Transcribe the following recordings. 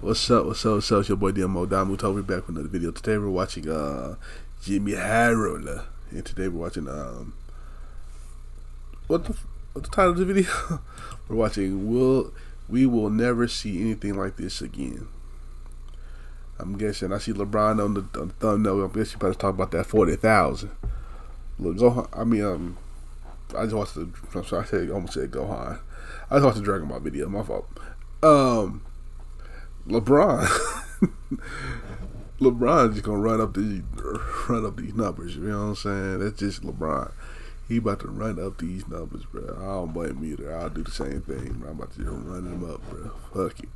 What's up? What's up? What's up? It's your boy Domuto. We're back with another video. Today we're watching JxmyHighroller, and today we're watching what's the title of the video? We're watching We Will Never See Anything Like This Again. I'm guessing I see LeBron on the thumbnail. I'm guessing you better talk about that 40,000. Look, Gohan. I just watched the. I'm sorry, I almost said Gohan. I just watched the Dragon Ball video. My fault. LeBron's just gonna run up these numbers. You know what I'm saying? That's just LeBron. He about to run up these numbers, bro. I don't blame me either. I'll do the same thing, bro. I'm about to just run them up, bro. Fuck it.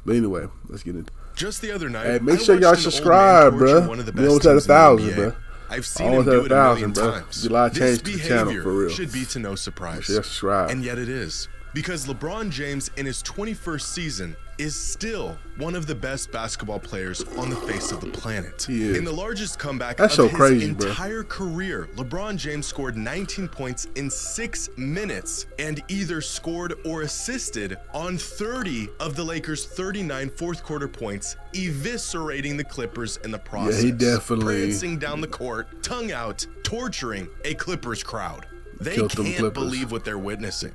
But anyway, let's get into it. Just the other night, hey, make sure y'all subscribe, bro. We almost at 1,000, bro. I've seen him do it a million times. A lot of change to the channel, for real. Should be to no surprise. Sure, subscribe. And yet it is. Because LeBron James in his 21st season is still one of the best basketball players on the face of the planet. He is. In the largest comeback That's of so crazy, his entire bro. career, LeBron James scored 19 points in 6 minutes and either scored or assisted on 30 of the Lakers' 39 fourth quarter points, eviscerating the Clippers in the process. Yeah, he definitely prancing down the court, tongue out, torturing a Clippers crowd. They can't believe what they're witnessing.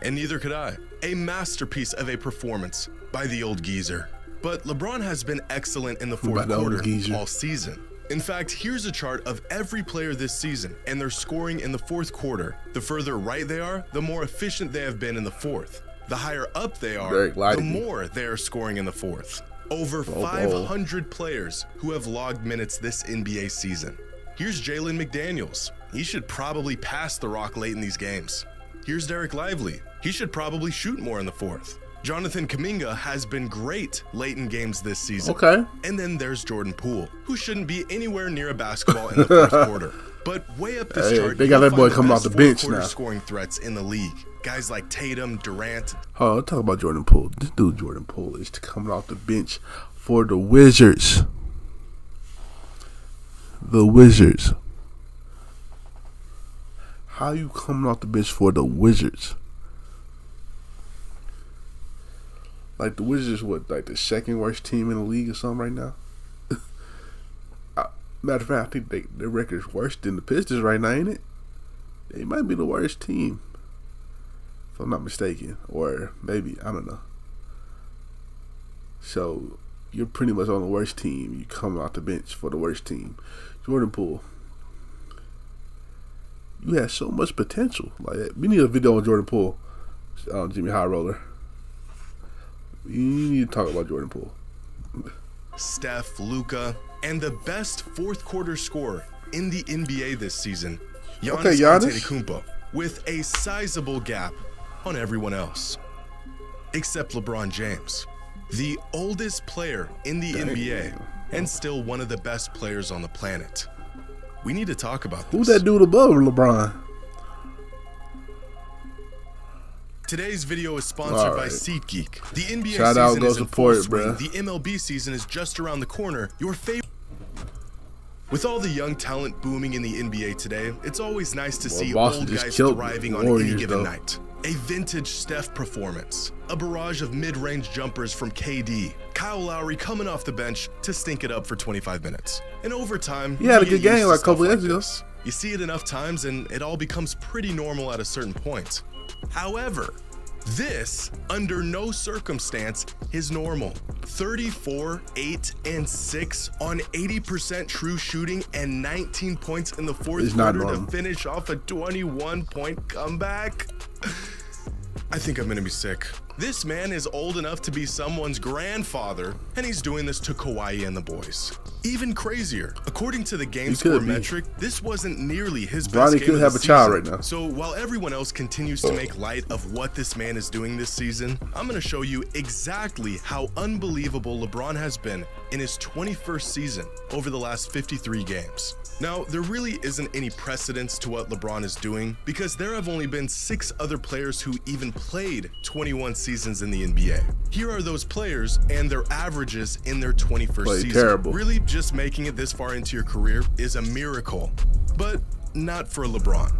And neither could I. A masterpiece of a performance by the old geezer. But LeBron has been excellent in the fourth quarter all season. In fact, here's a chart of every player this season and their scoring in the fourth quarter. The further right they are, the more efficient they have been in the fourth. The higher up they are, the more they are scoring in the fourth. Over 500 players who have logged minutes this NBA season. Here's Jalen McDaniels. He should probably pass the rock late in these games. Here's Derek Lively. He should probably shoot more in the fourth. Jonathan Kuminga has been great late in games this season. Okay. And then there's Jordan Poole, who shouldn't be anywhere near a basketball in the fourth quarter. But way up this chart, they got that boy coming off the bench now. Scoring threats in the league. Guys like Tatum, Durant. Oh, talk about Jordan Poole. This dude Jordan Poole is coming off the bench for the Wizards. The Wizards. How you coming off the bench for the Wizards? Like the Wizards, what, like the second worst team in the league or something right now? Matter of fact, I think their record is worse than the Pistons right now, ain't it? They might be the worst team, if I'm not mistaken, or maybe, I don't know. So you're pretty much on the worst team. You come off the bench for the worst team. Jordan Poole. You had so much potential. Like, we need a video on Jordan Poole, JxmyHighroller. You need to talk about Jordan Poole. Steph, Luka, and the best fourth quarter scorer in the NBA this season, Giannis Antetokounmpo, with a sizable gap on everyone else, except LeBron James, the oldest player in the NBA and still one of the best players on the planet. We need to talk about this. Who's that dude above LeBron? Today's video is sponsored by SeatGeek. The NBA Shout season out, is in full swing. bro. The MLB season is just around the corner. Your favorite. With all the young talent booming in the NBA today, it's always nice to see old guys thriving on any given night. A vintage Steph performance, a barrage of mid-range jumpers from KD, Kyle Lowry coming off the bench to stink it up for 25 minutes. And over time, he had a good game like a couple years ago. You see it enough times and it all becomes pretty normal at a certain point. However, this, under no circumstance, is normal. 34, 8, and 6 on 80% true shooting and 19 points in the fourth quarter to finish off a 21-point comeback. I think I'm gonna be sick. This man is old enough to be someone's grandfather, and he's doing this to Kawhi and the boys. Even crazier, according to the game score metric, this wasn't nearly his best game of the season. Right now. So while everyone else continues to make light of what this man is doing this season, I'm gonna show you exactly how unbelievable LeBron has been in his 21st season over the last 53 games. Now, there really isn't any precedence to what LeBron is doing because there have only been 6 other players who even played 21 seasons in the NBA. Here are those players and their averages in their 21st season. Terrible. Really, just making it this far into your career is a miracle, but not for LeBron.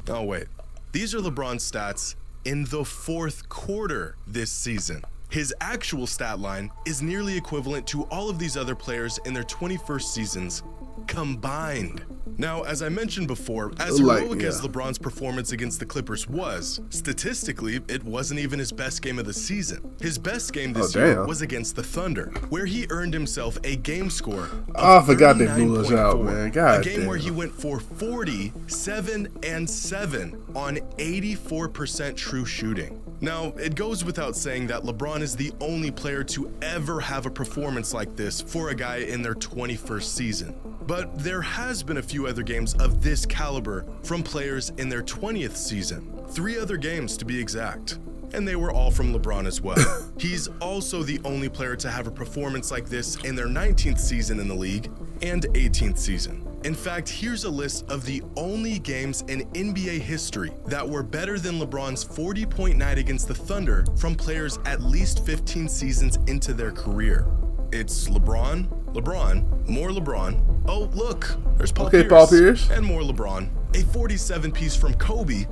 Oh wait, these are LeBron's stats in the fourth quarter this season. His actual stat line is nearly equivalent to all of these other players in their 21st seasons combined. Now, as I mentioned before, as heroic as LeBron's performance against the Clippers was, statistically, it wasn't even his best game of the season. His best game this year was against the Thunder, where he earned himself a game score of I forgot they blew us out, man. God a game damn. where he went for 47-7 on 84% true shooting. Now, it goes without saying that LeBron is the only player to ever have a performance like this for a guy in their 21st season. But there has been a few other games of this caliber from players in their 20th season. 3 other games to be exact. And they were all from LeBron as well. He's also the only player to have a performance like this in their 19th season in the league and 18th season. In fact, here's a list of the only games in NBA history that were better than LeBron's 40-point night against the Thunder from players at least 15 seasons into their career. It's LeBron, more LeBron. Oh, look, there's Paul Pierce. And more LeBron. A 47-piece from Kobe,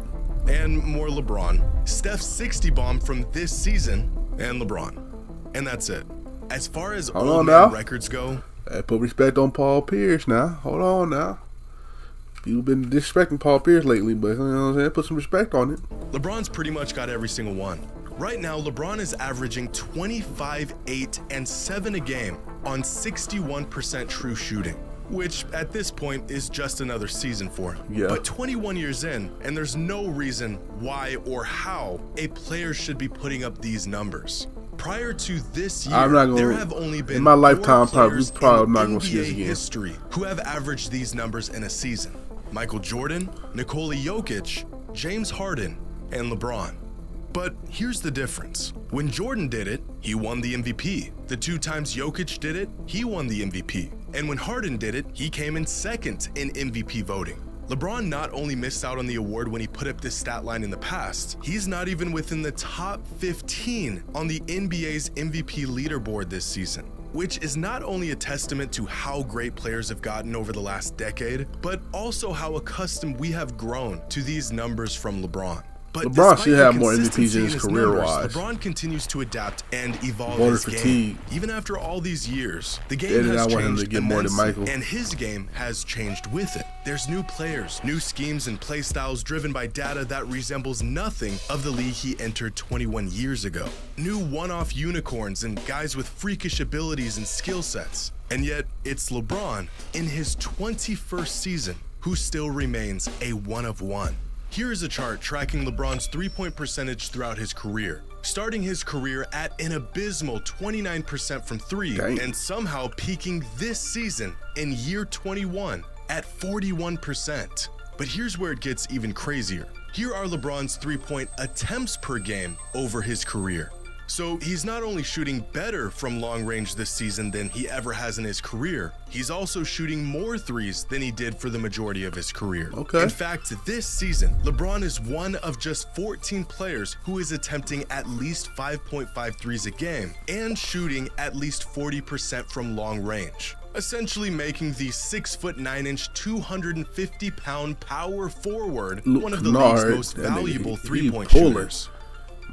and more LeBron. Steph's 60 bomb from this season, and LeBron. And that's it. As far as old man records go, hey, put respect on Paul Pierce now. Hold on now. People been disrespecting Paul Pierce lately, but you know what I'm saying? Put some respect on it. LeBron's pretty much got every single one. Right now, LeBron is averaging 25, 8, and 7 a game on 61% true shooting, which at this point is just another season for him. Yeah. But 21 years in, and there's no reason why or how a player should be putting up these numbers. Prior to this year, there have only been in my lifetime, probably in not going to see this again. History who have averaged these numbers in a season: Michael Jordan, Nikola Jokic, James Harden, and LeBron. But here's the difference. When Jordan did it, he won the MVP. The 2 times Jokic did it, he won the MVP. And when Harden did it, he came in second in MVP voting. LeBron not only missed out on the award when he put up this stat line in the past, he's not even within the top 15 on the NBA's MVP leaderboard this season, which is not only a testament to how great players have gotten over the last decade, but also how accustomed we have grown to these numbers from LeBron. But LeBron should have more MVPs in his career-wise. LeBron continues to adapt and evolve his game. Even after all these years, the game has changed immensely, and his game has changed with it. There's new players, new schemes, and play styles driven by data that resembles nothing of the league he entered 21 years ago. New one-off unicorns and guys with freakish abilities and skill sets. And yet, it's LeBron in his 21st season who still remains a one-of-one. Here is a chart tracking LeBron's three-point percentage throughout his career, starting his career at an abysmal 29% from 3 and somehow peaking this season in year 21 at 41%. But here's where it gets even crazier. Here are LeBron's three-point attempts per game over his career. So he's not only shooting better from long range this season than he ever has in his career, he's also shooting more threes than he did for the majority of his career. In fact, this season, LeBron is one of just 14 players who is attempting at least 5.5 threes a game and shooting at least 40% from long range, essentially making the 6'9", 250-pound power forward one of the league's most valuable three-point shooters.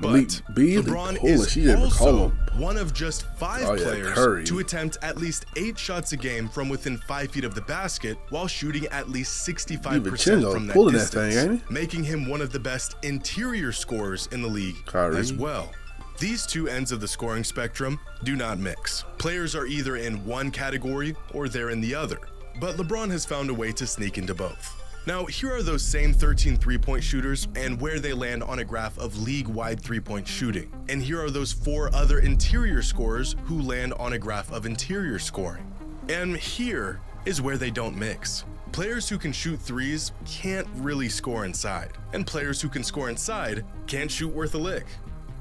But LeBron is also one of just 5 players to attempt at least 8 shots a game from within 5 feet of the basket while shooting at least 65% from that distance, making him one of the best interior scorers in the league as well. These two ends of the scoring spectrum do not mix. Players are either in one category or they're in the other, but LeBron has found a way to sneak into both. Now, here are those same 13 three-point shooters and where they land on a graph of league-wide three-point shooting. And here are those 4 other interior scorers who land on a graph of interior scoring. And here is where they don't mix. Players who can shoot threes can't really score inside, and players who can score inside can't shoot worth a lick.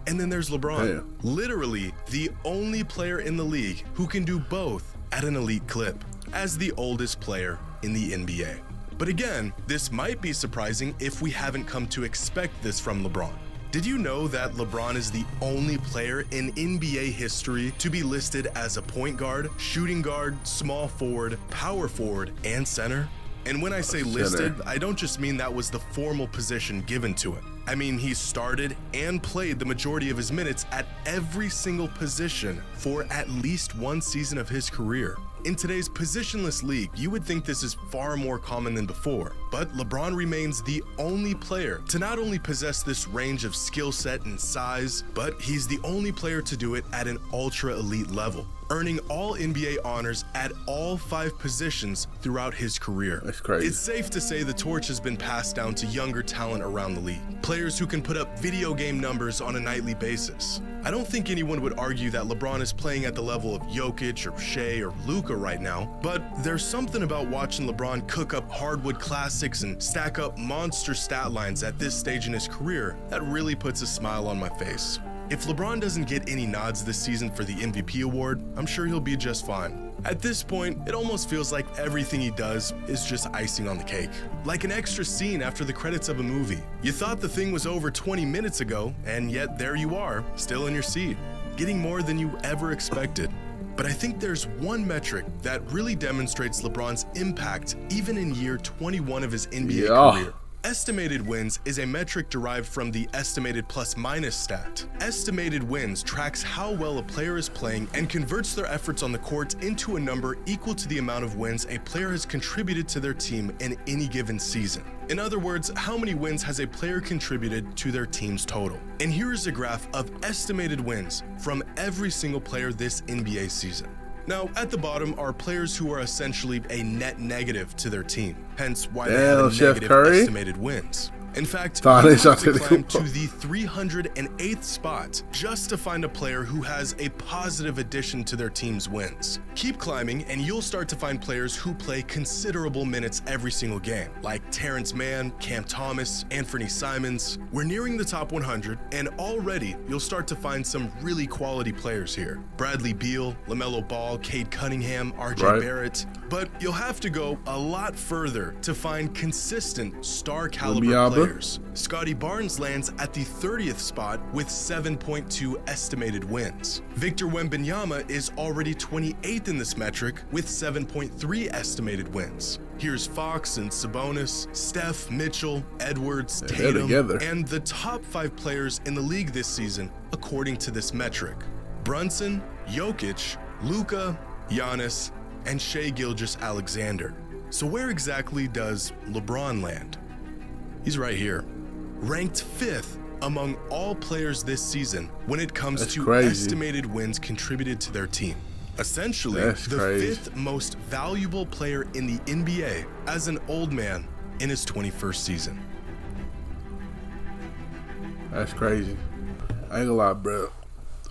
And then there's LeBron, literally the only player in the league who can do both at an elite clip, as the oldest player in the NBA. But again, this might be surprising if we haven't come to expect this from LeBron. Did you know that LeBron is the only player in NBA history to be listed as a point guard, shooting guard, small forward, power forward, and center? And when I say listed, I don't just mean that was the formal position given to him. I mean, he started and played the majority of his minutes at every single position for at least one season of his career. In today's positionless league, you would think this is far more common than before, but LeBron remains the only player to not only possess this range of skill set and size, but he's the only player to do it at an ultra elite level, earning all NBA honors at all 5 positions throughout his career. That's crazy. It's safe to say the torch has been passed down to younger talent around the league, players who can put up video game numbers on a nightly basis. I don't think anyone would argue that LeBron is playing at the level of Jokic or Shea or Luka right now, but there's something about watching LeBron cook up hardwood classics and stack up monster stat lines at this stage in his career that really puts a smile on my face. If LeBron doesn't get any nods this season for the MVP award, I'm sure he'll be just fine. At this point, it almost feels like everything he does is just icing on the cake. Like an extra scene after the credits of a movie. You thought the thing was over 20 minutes ago, and yet there you are, still in your seat, getting more than you ever expected. But I think there's one metric that really demonstrates LeBron's impact even in year 21 of his NBA career. Estimated wins is a metric derived from the estimated plus-minus stat. Estimated wins tracks how well a player is playing and converts their efforts on the court into a number equal to the amount of wins a player has contributed to their team in any given season. In other words, how many wins has a player contributed to their team's total? And here is a graph of estimated wins from every single player this NBA season. Now, at the bottom are players who are essentially a net negative to their team, hence why they have a negative estimated wins. In fact, you have to climb to the 308th spot just to find a player who has a positive addition to their team's wins. Keep climbing and you'll start to find players who play considerable minutes every single game, like Terrence Mann, Cam Thomas, Anthony Simons. We're nearing the top 100, and already you'll start to find some really quality players here. Bradley Beal, LaMelo Ball, Cade Cunningham, RJ Barrett. But you'll have to go a lot further to find consistent star caliber players. Scotty Barnes lands at the 30th spot with 7.2 estimated wins. Victor Wembanyama is already 28th in this metric with 7.3 estimated wins. Here's Fox and Sabonis, Steph, Mitchell, Edwards, Tatum, and the top 5 players in the league this season according to this metric: Brunson, Jokic, Luka, Giannis, and Shai Gilgeous-Alexander. So where exactly does LeBron land? He's right here, ranked 5th among all players this season when it comes to estimated wins contributed to their team. Essentially, the 5th most valuable player in the NBA as an old man in his 21st season. That's crazy. I ain't gonna lie, bro.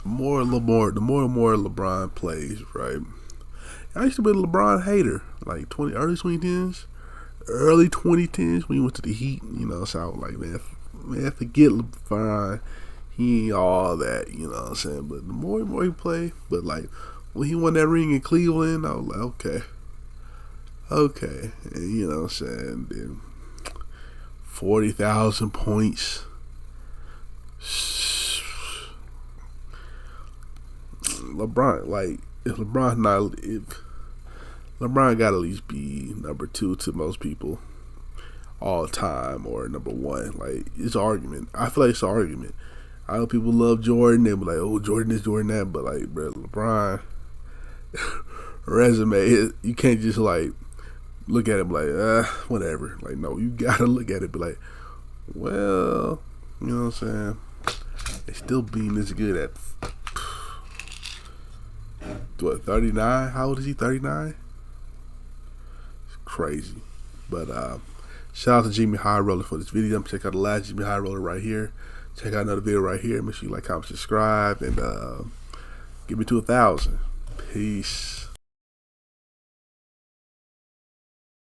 The more and more LeBron plays, right? I used to be a LeBron hater, like early 2010s when he went to the Heat. You know, so I was like, man, forget LeBron. He ain't all that, you know what I'm saying? But the more and more he played, but like when he won that ring in Cleveland, I was like, okay, and you know what I'm saying? Then 40,000 points. LeBron, like, if LeBron got to at least be number 2 to most people all time, or number 1. Like, it's an argument. I feel like it's an argument. I know people love Jordan. They be like, oh, Jordan this, Jordan that. But, like, bro, LeBron resume, you can't just, like, look at it like, whatever. Like, no, you got to look at it be like, well, you know what I'm saying? They still being this good at, what, 39? How old is he, 39? It's crazy. But shout out to JxmyHighroller for this video. Check out the last JxmyHighroller right here. Check out another video right here. Make sure you like, comment, subscribe, and get me to 1,000. Peace.